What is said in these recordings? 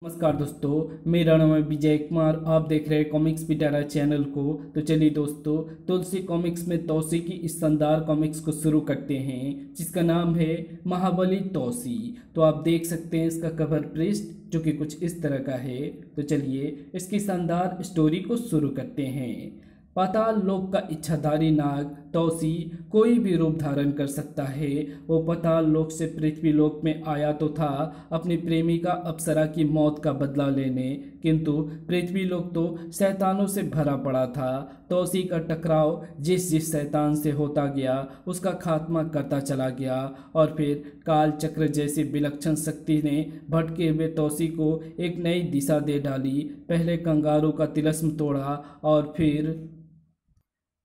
नमस्कार दोस्तों, मेरा नाम है विजय कुमार। आप देख रहे हैं कॉमिक्स पिटारा चैनल को। तो चलिए दोस्तों, तुलसी कॉमिक्स में तौसी की इस शानदार कॉमिक्स को शुरू करते हैं, जिसका नाम है महाबली तौसी। तो आप देख सकते हैं इसका कवर पृष्ठ जो कि कुछ इस तरह का है। तो चलिए इसकी शानदार स्टोरी को शुरू करते हैं। पाताल लोक का इच्छाधारी नाग तौसी कोई भी रूप धारण कर सकता है। वो पाताल लोक से पृथ्वी लोक में आया तो था अपनी प्रेमिका अप्सरा की मौत का बदला लेने, किंतु पृथ्वी लोक तो शैतानों से भरा पड़ा था। तौसी का टकराव जिस जिस शैतान से होता गया उसका खात्मा करता चला गया, और फिर काल चक्र जैसी विलक्षण शक्ति ने भटके हुए तौसी को एक नई दिशा दे डाली। पहले कंगारू का तिलस्म तोड़ा और फिर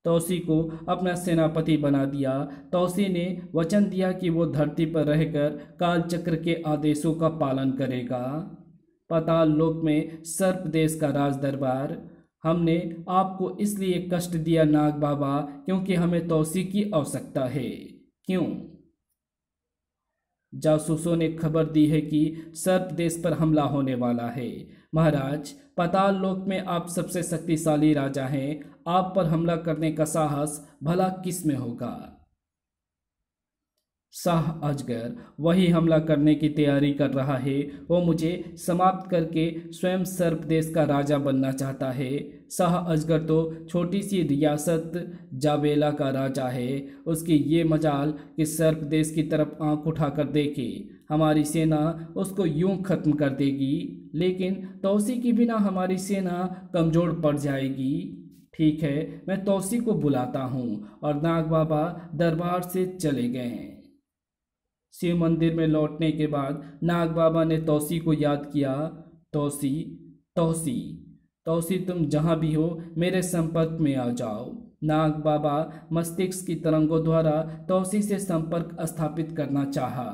तौसी को अपना सेनापति बना दिया। तौसी ने वचन दिया कि वो धरती पर रहकर कालचक्र के आदेशों का पालन करेगा। पाताल लोक में सर्प देश का राज दरबार। हमने आपको इसलिए कष्ट दिया नाग बाबा क्योंकि हमें तौसी की आवश्यकता है। क्यों? जासूसों ने खबर दी है कि सर्प देश पर हमला होने वाला है। महाराज, पाताल लोक में आप सबसे शक्तिशाली राजा हैं। आप पर हमला करने का साहस भला किस में होगा? शाह अजगर वही हमला करने की तैयारी कर रहा है। वो मुझे समाप्त करके स्वयं सर्प देश का राजा बनना चाहता है। शाह अजगर तो छोटी सी रियासत जावेला का राजा है। उसकी ये मजाल कि सर्प देश की तरफ आंख उठाकर देखे। हमारी सेना उसको यूं खत्म कर देगी, लेकिन तौसी के बिना हमारी सेना कमजोर पड़ जाएगी। ठीक है, मैं तौसी को बुलाता हूँ। और नाग बाबा दरबार से चले गए। शिव मंदिर में लौटने के बाद नाग बाबा ने तौसी को याद किया। तौसी, तौसी, तौसी, तुम जहाँ भी हो मेरे संपर्क में आ जाओ। नाग बाबा मस्तिष्क की तरंगों द्वारा तौसी से संपर्क स्थापित करना चाहा,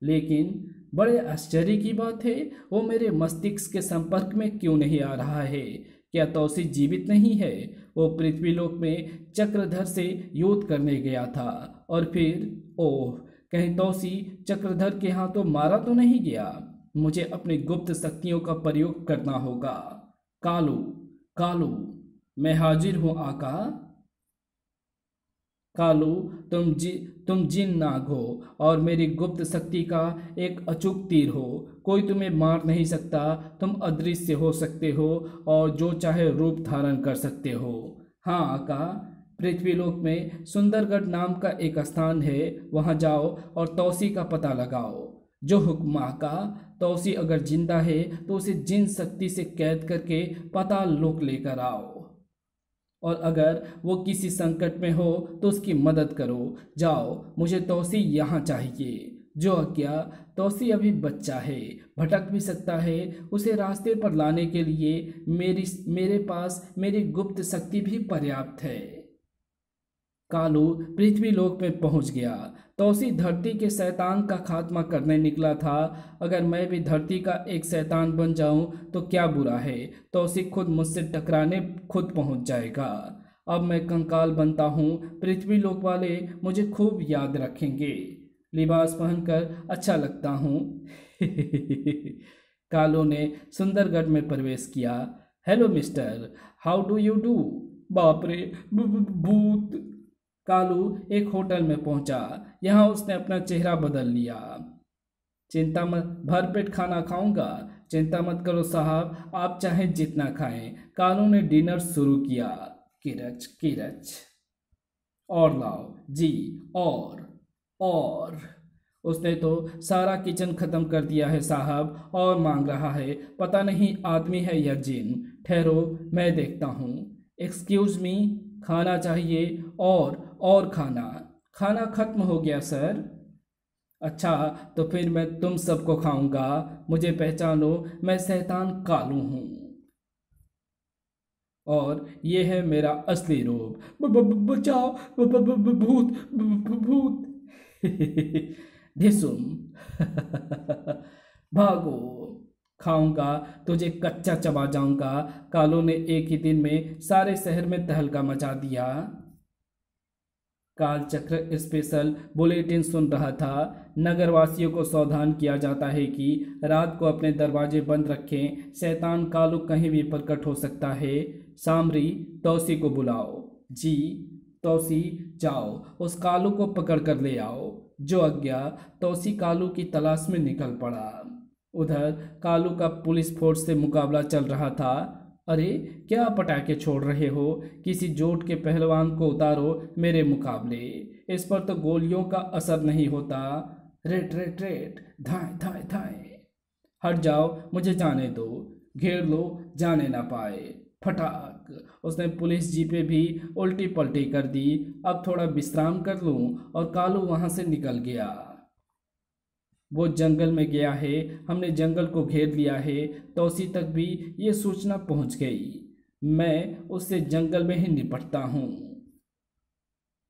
लेकिन बड़े आश्चर्य की बात है, वो मेरे मस्तिष्क के संपर्क में क्यों नहीं आ रहा है? क्या तौसी जीवित नहीं है? वो पृथ्वीलोक में चक्रधर से युद्ध करने गया था, और फिर ओह, कहीं तौसी चक्रधर के हाथों मारा तो नहीं गया? मुझे अपनी गुप्त शक्तियों का प्रयोग करना होगा। कालू, कालू, मैं हाजिर हूँ आका। कालू, तुम जिन नाग हो और मेरी गुप्त शक्ति का एक अचूक तीर हो। कोई तुम्हें मार नहीं सकता। तुम अदृश्य हो सकते हो और जो चाहे रूप धारण कर सकते हो। हाँ आका, पृथ्वीलोक में सुंदरगढ़ नाम का एक स्थान है, वहां जाओ और तौसी का पता लगाओ। जो हुक्म आका। तौसी अगर जिंदा है तो उसे जिन शक्ति से कैद करके पाताल लोक लेकर आओ, और अगर वो किसी संकट में हो तो उसकी मदद करो। जाओ, मुझे तौसी यहाँ चाहिए। जो आज्ञा। तौसी अभी बच्चा है, भटक भी सकता है। उसे रास्ते पर लाने के लिए मेरे पास मेरी गुप्त शक्ति भी पर्याप्त है। कालू पृथ्वी लोक में पहुंच गया। तौसी धरती के शैतान का खात्मा करने निकला था। अगर मैं भी धरती का एक शैतान बन जाऊं तो क्या बुरा है? तौसी खुद मुझसे टकराने खुद पहुंच जाएगा। अब मैं कंकाल बनता हूं, पृथ्वी लोक वाले मुझे खूब याद रखेंगे। लिबास पहनकर अच्छा लगता हूं। कालू ने सुंदरगढ़ में प्रवेश किया। Hello mister, how do you do? बाप रे, भूत! कालू एक होटल में पहुंचा। यहाँ उसने अपना चेहरा बदल लिया। चिंता मत, भरपेट खाना खाऊंगा। चिंता मत करो साहब, आप चाहें जितना खाएं। कालू ने डिनर शुरू किया। किरच किरच, और लाओ जी, और उसने तो सारा किचन खत्म कर दिया है साहब, और मांग रहा है। पता नहीं आदमी है या जिन। ठहरो, मैं देखता हूँ। एक्सक्यूज मी, खाना चाहिए। और खाना खत्म हो गया सर। अच्छा, तो फिर मैं तुम सबको खाऊंगा। मुझे पहचानो, मैं शैतान कालू हूँ, और ये है मेरा असली रूप। बचाओ, भूत, भूत! ढिसुम! भागो, खाऊंगा, तुझे कच्चा चबा जाऊंगा। कालू ने एक ही दिन में सारे शहर में तहलका मचा दिया। कालचक्र स्पेशल बुलेटिन सुन रहा था। नगरवासियों को सावधान किया जाता है कि रात को अपने दरवाजे बंद रखें, शैतान कालू कहीं भी प्रकट हो सकता है। सामरी, तौसी को बुलाओ। जी। तौसी, जाओ उस कालू को पकड़ कर ले आओ। जो अज्ञा तौसी कालू की तलाश में निकल पड़ा। उधर कालू का पुलिस फोर्स से मुकाबला चल रहा था। अरे क्या पटाखे छोड़ रहे हो, किसी जोट के पहलवान को उतारो मेरे मुकाबले। इस पर तो गोलियों का असर नहीं होता। रेट रेट रेट, धाए धाए धाए। हट जाओ, मुझे जाने दो। घेर लो, जाने ना पाए। फटाक, उसने पुलिस जीपें भी उल्टी पलटी कर दी। अब थोड़ा विश्राम कर लूं, और कालू वहां से निकल गया। वो जंगल में गया है, हमने जंगल को घेर लिया है। तौसी तक भी ये सूचना पहुंच गई। मैं उससे जंगल में ही निपटता हूँ।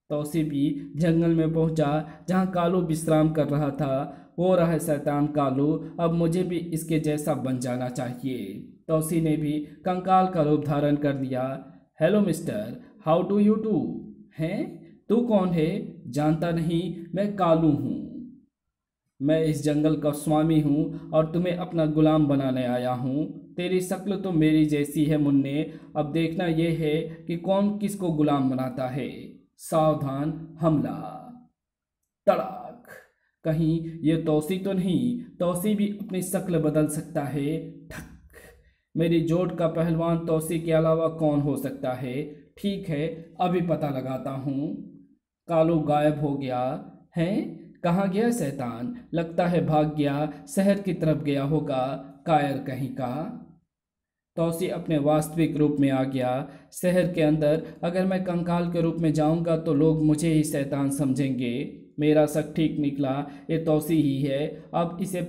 तौसी भी जंगल में पहुंचा जहां कालू विश्राम कर रहा था। वो रहा शैतान कालू, अब मुझे भी इसके जैसा बन जाना चाहिए। तौसी ने भी कंकाल का रूप धारण कर लिया। Hello mister, how do you do? हैं? तू कौन है? जानता नहीं, मैं कालू हूँ। मैं इस जंगल का स्वामी हूँ और तुम्हें अपना गुलाम बनाने आया हूँ। तेरी शक्ल तो मेरी जैसी है मुन्ने, अब देखना यह है कि कौन किसको गुलाम बनाता है। सावधान, हमला। तड़ाक। कहीं ये तौसी तो नहीं? तौसी भी अपनी शक्ल बदल सकता है। ठक। मेरी जोट का पहलवान तौसी के अलावा कौन हो सकता है? ठीक है, अभी पता लगाता हूँ। कालू गायब हो गया है। कहाँ गया शैतान? लगता है भाग गया, शहर की तरफ गया होगा, कायर कहीं का। तौसी अपने वास्तविक रूप में आ गया। शहर के अंदर अगर मैं कंकाल के रूप में जाऊंगा तो लोग मुझे ही शैतान समझेंगे। मेरा शक ठीक निकला, ये तौसी ही है। अब इसे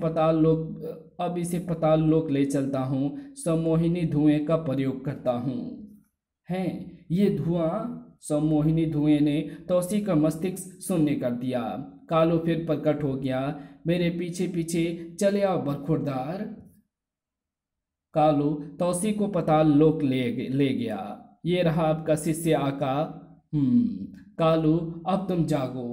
पताल लोक ले चलता हूँ। सम्मोहिनी धुएं का प्रयोग करता हूँ। हैं ये धुआं? सम्मोहिनी धुएं ने तौसी का मस्तिष्क शून्य कर दिया। कालू फिर प्रकट हो गया। मेरे पीछे पीछे चले आओ बरखुरदार। कालू तौसी को पताल लोक ले गया। ये रहा आपका शिष्य आका। कालू, अब तुम जागो।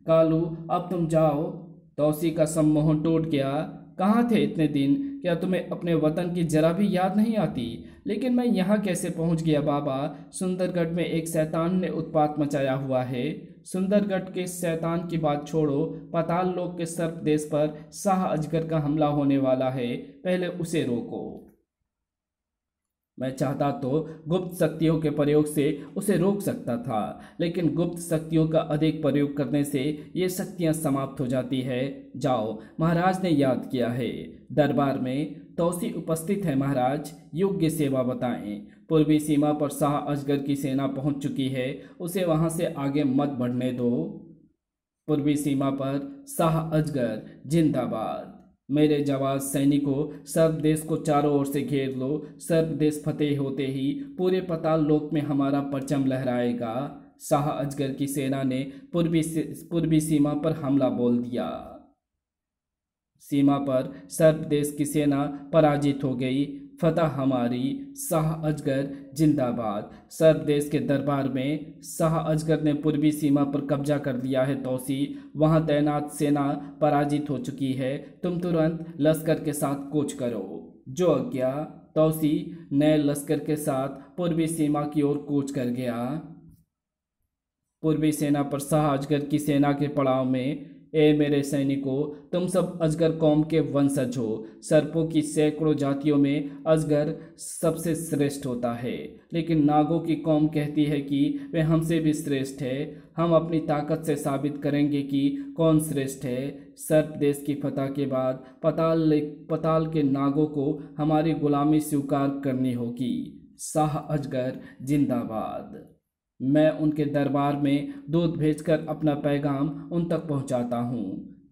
कालू, अब तुम जाओ। तौसी का सम्मोहन टूट गया। कहाँ थे इतने दिन? क्या तुम्हें अपने वतन की जरा भी याद नहीं आती? लेकिन मैं यहाँ कैसे पहुँच गया बाबा? सुंदरगढ़ में एक शैतान ने उत्पात मचाया हुआ है। सुंदरगढ़ के शैतान की बात छोड़ो, पाताल लोक के सर्प देश पर शाह अजगर का हमला होने वाला है। पहले उसे रोको। मैं चाहता तो गुप्त शक्तियों के प्रयोग से उसे रोक सकता था, लेकिन गुप्त शक्तियों का अधिक प्रयोग करने से ये शक्तियां समाप्त हो जाती है। जाओ, महाराज ने याद किया है। दरबार में तौसी उपस्थित है महाराज, योग्य सेवा बताएं। पूर्वी सीमा पर शाह अजगर की सेना पहुंच चुकी है, उसे वहां से आगे मत बढ़ने दो। पूर्वी सीमा पर शाह अजगर जिंदाबाद। मेरे जवान सैनिकों, सर्प देश को चारों ओर से घेर लो। सर्प देश फतेह होते ही पूरे पाताल लोक में हमारा परचम लहराएगा। शाह अजगर की सेना ने पूर्वी सीमा पर हमला बोल दिया। सीमा पर सर्प देश की सेना पराजित हो गई। फतह हमारी। शाह अजगर जिंदाबाद। सर्प देश के दरबार में शाह अजगर ने पूर्वी सीमा पर कब्जा कर लिया है तौसी। वहां तैनात सेना पराजित हो चुकी है। तुम तुरंत लश्कर के साथ कूच करो। जो आज्ञा। तौसी नए लश्कर के साथ पूर्वी सीमा की ओर कूच कर गया। पूर्वी सेना पर शाह अजगर की सेना के पड़ाव में, ए मेरे सैनिकों, तुम सब अजगर कौम के वंशज हो। सर्पों की सैकड़ों जातियों में अजगर सबसे श्रेष्ठ होता है, लेकिन नागों की कौम कहती है कि वे हमसे भी श्रेष्ठ है। हम अपनी ताकत से साबित करेंगे कि कौन श्रेष्ठ है। सर्प देश की फतह के बाद पताल के नागों को हमारी गुलामी स्वीकार करनी होगी। शाह अजगर जिंदाबाद। मैं उनके दरबार में दूत भेजकर अपना पैगाम उन तक पहुंचाता हूं।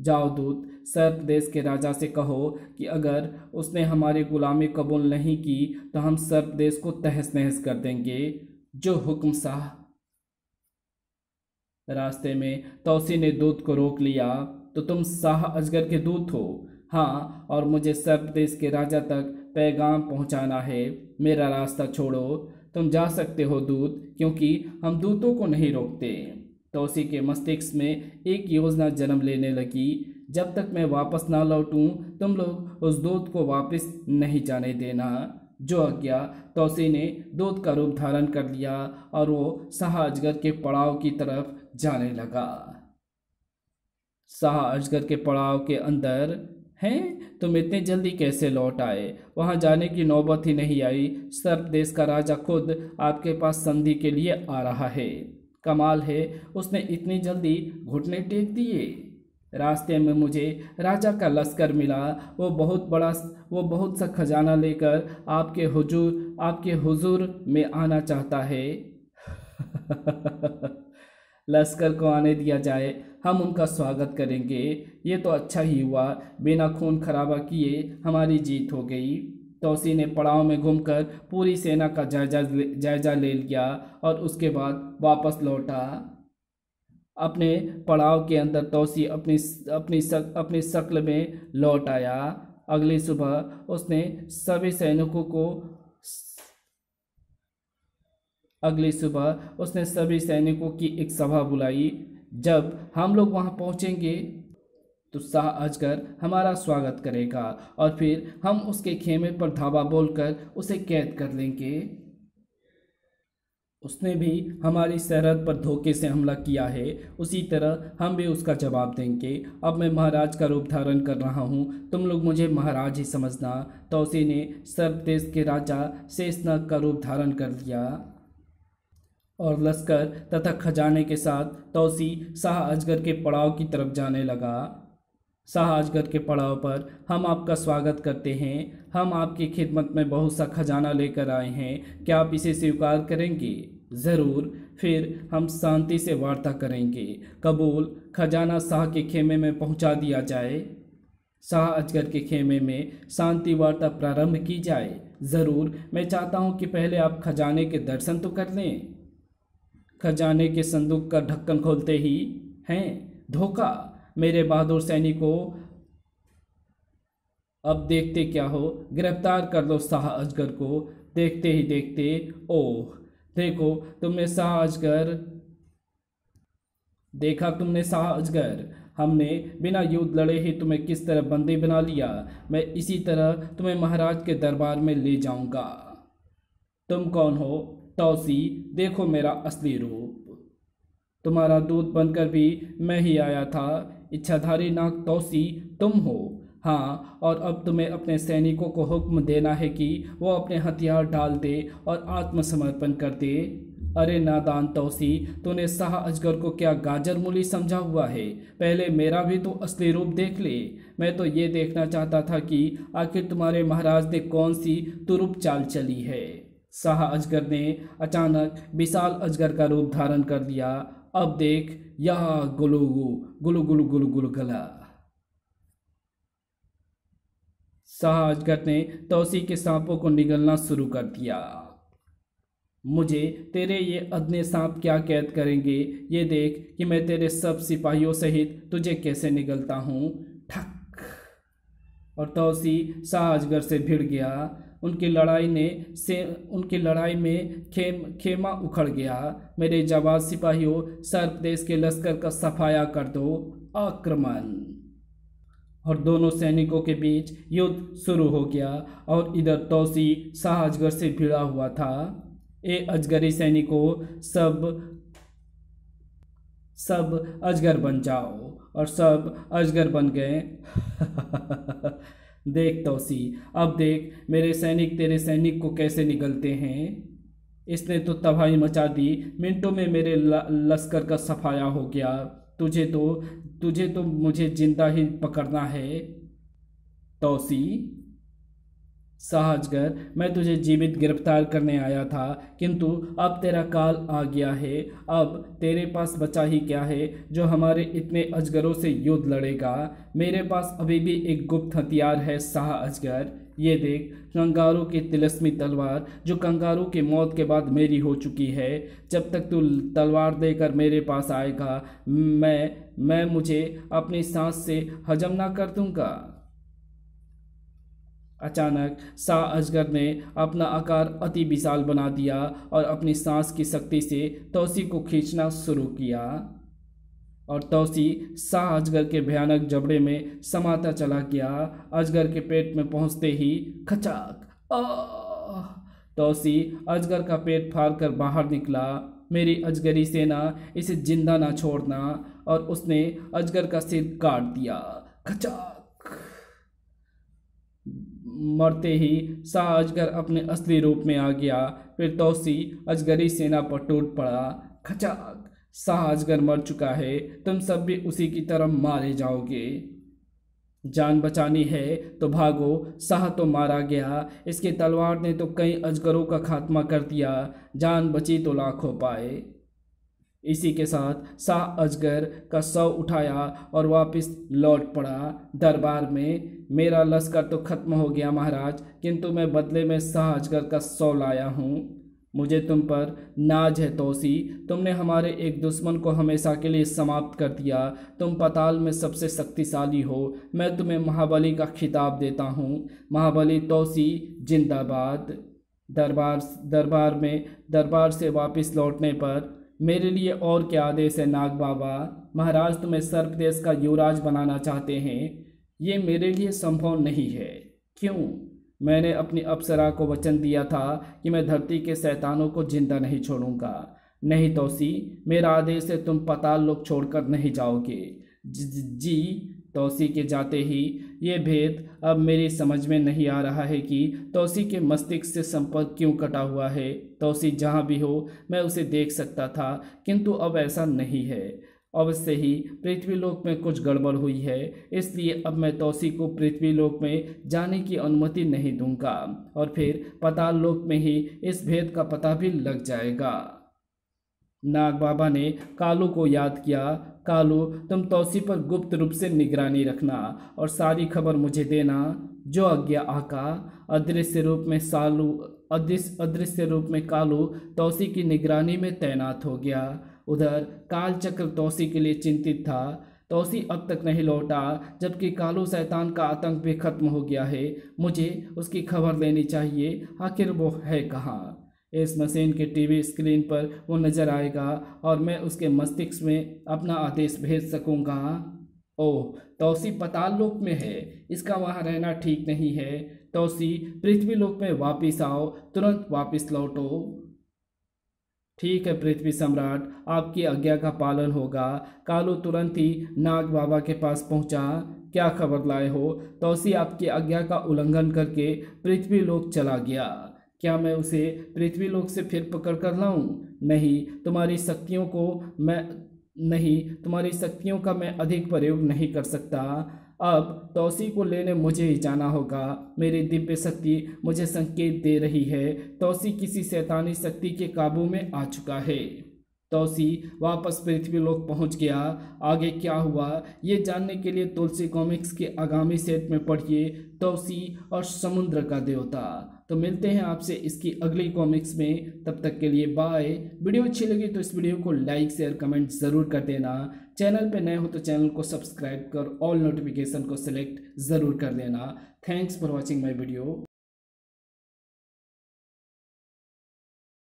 जाओ दूत, सर्प देश के राजा से कहो कि अगर उसने हमारी गुलामी कबूल नहीं की तो हम सर्प देश को तहस नहस कर देंगे। जो हुक्म शाह। रास्ते में तौसी ने दूत को रोक लिया। तो तुम शाह अजगर के दूत हो? हाँ, और मुझे सर्प देश के राजा तक पैगाम पहुंचाना है। मेरा रास्ता छोड़ो। तुम जा सकते हो दूत, क्योंकि हम दूतों को नहीं रोकते। तौसी के मस्तिष्क में एक योजना जन्म लेने लगी। जब तक मैं वापस ना लौटूं, तुम लोग उस दूत को वापस नहीं जाने देना। जो आज्ञा। तौसी ने दूत का रूप धारण कर लिया और वो शाह अजगर के पड़ाव की तरफ जाने लगा। शाह अजगर के पड़ाव के अंदर हैं? तुम इतनी जल्दी कैसे लौट आए? वहां जाने की नौबत ही नहीं आई। सर्प देश का राजा खुद आपके पास संधि के लिए आ रहा है। कमाल है, उसने इतनी जल्दी घुटने टेक दिए। रास्ते में मुझे राजा का लश्कर मिला। वो बहुत सा खजाना लेकर आपके हुजूर में आना चाहता है। लश्कर को आने दिया जाए, हम उनका स्वागत करेंगे। ये तो अच्छा ही हुआ, बिना खून खराबा किए हमारी जीत हो गई। तौसी ने पड़ाव में घूमकर पूरी सेना का जायजा ले लिया और उसके बाद वापस लौटा। अपने पड़ाव के अंदर तौसी अपनी शक्ल में लौट आया। अगली सुबह उसने सभी सैनिकों की एक सभा बुलाई। जब हम लोग वहां पहुंचेंगे तो शाह अजगर हमारा स्वागत करेगा और फिर हम उसके खेमे पर धावा बोलकर उसे कैद कर लेंगे। उसने भी हमारी सरहद पर धोखे से हमला किया है, उसी तरह हम भी उसका जवाब देंगे। अब मैं महाराज का रूप धारण कर रहा हूँ, तुम लोग मुझे महाराज ही समझना। तौसी ने सर्प देश के राजा शेषनाग का रूप धारण कर लिया और लश्कर तथा खजाने के साथ तौसी शाह अजगर के पड़ाव की तरफ जाने लगा। शाह अजगर के पड़ाव पर हम आपका स्वागत करते हैं। हम आपकी खिदमत में बहुत सा खजाना लेकर आए हैं। क्या आप इसे स्वीकार करेंगे? ज़रूर, फिर हम शांति से वार्ता करेंगे। कबूल। खजाना शाह के खेमे में पहुंचा दिया जाए। शाह अजगर के खेमे में शांति वार्ता प्रारंभ की जाए। ज़रूर, मैं चाहता हूं कि पहले आप खजाने के दर्शन तो कर लें। खजाने के संदूक का ढक्कन खोलते ही हैं धोखा। मेरे बहादुर सैनिकों, अब देखते क्या हो, गिरफ्तार कर लो शाह अजगर को। देखते ही देखते, ओह देखो, देखा तुमने शाह अजगर, हमने बिना युद्ध लड़े ही तुम्हें किस तरह बंदी बना लिया। मैं इसी तरह तुम्हें महाराज के दरबार में ले जाऊंगा। तुम कौन हो? तौसी, देखो मेरा असली रूप। तुम्हारा दूत बनकर भी मैं ही आया था। इच्छाधारी नाग तौसी तुम हो। हाँ, और अब तुम्हें अपने सैनिकों को हुक्म देना है कि वो अपने हथियार डाल दे और आत्मसमर्पण कर दे। अरे नादान तौसी, तूने शाह अजगर को क्या गाजर मूली समझा हुआ है? पहले मेरा भी तो असली रूप देख ले। मैं तो ये देखना चाहता था कि आखिर तुम्हारे महाराज ने कौन सी तुरुप चाल चली है। शाह अजगर ने अचानक विशाल अजगर का रूप धारण कर लिया। अब देख, यह गुलू गुलू गुलू गुलू गुलू गला। शाह अजगर ने तौसी के सांपों को निगलना शुरू कर दिया। मुझे तेरे ये अदने सांप क्या कैद करेंगे? ये देख कि मैं तेरे सब सिपाहियों सहित तुझे कैसे निगलता हूँ। ठक। और तौसी शाह अजगर से भिड़ गया। उनकी लड़ाई में खेमा उखड़ गया। मेरे जाबाज सिपाहियों, सर्प देश के लश्कर का सफाया कर दो। आक्रमण। और दोनों सैनिकों के बीच युद्ध शुरू हो गया और इधर तौसी शाह अजगर से भिड़ा हुआ था। ए अजगरी सैनिकों, सब अजगर बन जाओ। और सब अजगर बन गए। देख तौसी, अब देख मेरे सैनिक तेरे सैनिक को कैसे निगलते हैं। इसने तो तबाही मचा दी। मिनटों में मेरे लश्कर का सफाया हो गया। तुझे तो मुझे जिंदा ही पकड़ना है। तौसी, शाह अजगर, मैं तुझे जीवित गिरफ्तार करने आया था, किंतु अब तेरा काल आ गया है। अब तेरे पास बचा ही क्या है जो हमारे इतने अजगरों से युद्ध लड़ेगा। मेरे पास अभी भी एक गुप्त हथियार है शाह अजगर। ये देख, कंगारू की तिलस्मी तलवार, जो कंगारू की मौत के बाद मेरी हो चुकी है। जब तक तू तलवार देकर मेरे पास आएगा, मैं मुझे अपनी सांस से हजम ना कर दूंगा। अचानक शाह अजगर ने अपना आकार अति विशाल बना दिया और अपनी सांस की शक्ति से तौसी को खींचना शुरू किया और तौसी शाह अजगर के भयानक जबड़े में समाता चला गया। अजगर के पेट में पहुंचते ही खचाक तौसी अजगर का पेट फाड़कर बाहर निकला। मेरी अजगरी सेना इसे जिंदा ना छोड़ना और उसने अजगर का सिर काट दिया। खचाक मरते ही शाह अजगर अपने असली रूप में आ गया। फिर तौसी अजगरी सेना पर टूट पड़ा। खचाक शाह अजगर मर चुका है, तुम सब भी उसी की तरह मारे जाओगे। जान बचानी है तो भागो। शाह तो मारा गया, इसके तलवार ने तो कई अजगरों का खात्मा कर दिया। जान बची तो लाखों पाए। इसी के साथ शाह अजगर का शव उठाया और वापस लौट पड़ा दरबार में। मेरा लश्कर तो खत्म हो गया महाराज, किंतु मैं बदले में शाह अजगर का शव लाया हूँ। मुझे तुम पर नाज है तौसी, तुमने हमारे एक दुश्मन को हमेशा के लिए समाप्त कर दिया। तुम पाताल में सबसे शक्तिशाली हो, मैं तुम्हें महाबली का खिताब देता हूँ। महाबली तौसी जिंदाबाद। दरबार से वापस लौटने पर मेरे लिए और क्या आदेश है नाग बाबा? महाराज तुम्हें सर्प देश का युवराज बनाना चाहते हैं। ये मेरे लिए संभव नहीं है। क्यों? मैंने अपनी अप्सरा को वचन दिया था कि मैं धरती के शैतानों को जिंदा नहीं छोड़ूंगा। नहीं तौसी, मेरा आदेश है, तुम पाताल लोक छोड़कर नहीं जाओगे। जी। तौसी के जाते ही ये भेद अब मेरी समझ में नहीं आ रहा है कि तौसी के मस्तिष्क से संपर्क क्यों कटा हुआ है। तौसी जहाँ भी हो मैं उसे देख सकता था, किंतु अब ऐसा नहीं है। अवश्य ही पृथ्वीलोक में कुछ गड़बड़ हुई है, इसलिए अब मैं तौसी को पृथ्वीलोक में जाने की अनुमति नहीं दूंगा और फिर पाताल लोक में ही इस भेद का पता भी लग जाएगा। नाग बाबा ने कालू को याद किया। कालू, तुम तौसी पर गुप्त रूप से निगरानी रखना और सारी खबर मुझे देना। जो आज्ञा आका। अदृश्य रूप में कालू तौसी की निगरानी में तैनात हो गया। उधर कालचक्र तौसी के लिए चिंतित था। तौसी अब तक नहीं लौटा, जबकि कालू शैतान का आतंक भी खत्म हो गया है। मुझे उसकी खबर लेनी चाहिए। आखिर वो है कहाँ? इस मशीन के टीवी स्क्रीन पर वो नजर आएगा और मैं उसके मस्तिष्क में अपना आदेश भेज सकूंगा। ओह, तौसी पाताल लोक में है, इसका वहाँ रहना ठीक नहीं है। तौसी, पृथ्वी लोक में वापिस आओ, तुरंत वापिस लौटो। ठीक है पृथ्वी सम्राट, आपकी आज्ञा का पालन होगा। कालू तुरंत ही नाग बाबा के पास पहुंचा। क्या खबर लाए हो? तौसी आपकी आज्ञा का उल्लंघन करके पृथ्वी लोक चला गया। क्या मैं उसे पृथ्वी लोक से फिर पकड़ कर लाऊं? नहीं, तुम्हारी शक्तियों का मैं अधिक प्रयोग नहीं कर सकता। अब तौसी को लेने मुझे ही जाना होगा। मेरी दिव्य शक्ति मुझे संकेत दे रही है। तौसी किसी शैतानी शक्ति के काबू में आ चुका है। तौसी वापस पृथ्वीलोक पहुंच गया। आगे क्या हुआ ये जानने के लिए तुलसी कॉमिक्स के आगामी सेट में पढ़िए तौसी और समुद्र का देवता। तो मिलते हैं आपसे इसकी अगली कॉमिक्स में, तब तक के लिए बाय। वीडियो अच्छी लगी तो इस वीडियो को लाइक शेयर कमेंट ज़रूर कर देना। चैनल पे नए हो तो चैनल को सब्सक्राइब कर ऑल नोटिफिकेशन को सिलेक्ट ज़रूर कर देना। Thanks for watching my video.